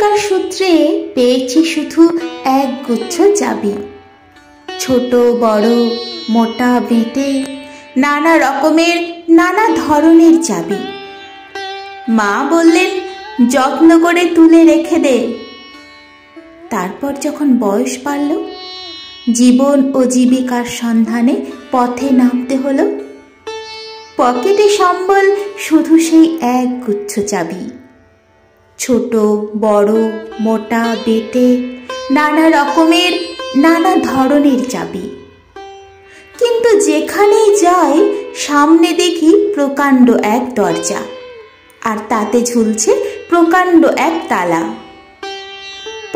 জীবিকার সূত্রে পেয়েছি শুধু এক গুচ্ছ চাবি, ছোট বড় মোটা বেঁটে নানা রকমের নানা ধরনের চাবি। মা বললেন যত্ন করে তুলে রেখে দে। তারপর যখন বয়স বাড়ল, জীবন ও জীবিকার সন্ধানে পথে নামতে হলো। পকেটে সম্বল শুধু সেই এক গুচ্ছ চাবি, ছোট বড় মোটা বেঁটে নানা রকমের নানা ধরনের চাবি। কিন্তু যেখানেই যাই সামনে দেখি প্রকাণ্ড এক দরজা, আর তাতে ঝুলছে প্রকাণ্ড এক তালা।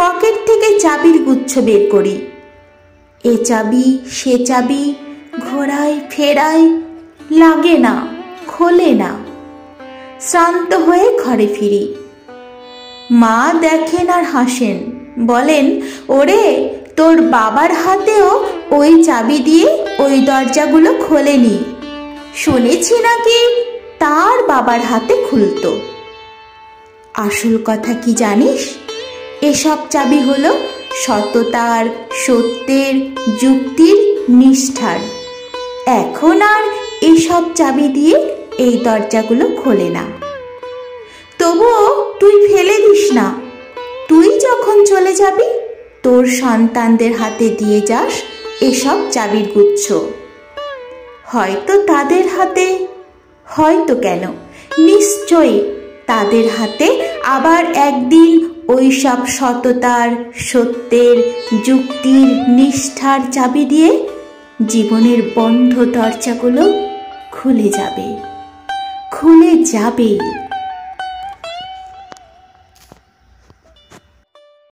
পকেট থেকে চাবির গুচ্ছ বের করি, এ চাবি সে চাবি ঘোরাই ফেরাই, লাগে না, খোলে না। শ্রান্ত হয়ে ঘরে ফিরি। মা দেখেন আর হাসেন, বলেন ওরে তোর বাবার হাতেও ওই চাবি দিয়ে ওই দরজাগুলো খোলেনি, শুনেছি নাকি তার বাবার হাতে খুলতো। আসল কথা কি জানিস? এসব চাবি হলো সততার, সত্যের, যুক্তির, নিষ্ঠার। এখন আর এসব চাবি দিয়ে এই দরজাগুলো খোলে না। তবুও তুই ফেলে দিস না। তুই যখন চলে যাবি তোর সন্তানদের হাতে দিয়ে যাস এসব চাবির গুচ্ছ। হয়তো তাদের হাতে, হয়তো কেন নিশ্চয়ই তাদের হাতে আবার একদিন ওই সব সততার, সত্যের, যুক্তির, নিষ্ঠার চাবি দিয়ে জীবনের বন্ধ দরজাগুলো খুলে যাবে, খুলে যাবে।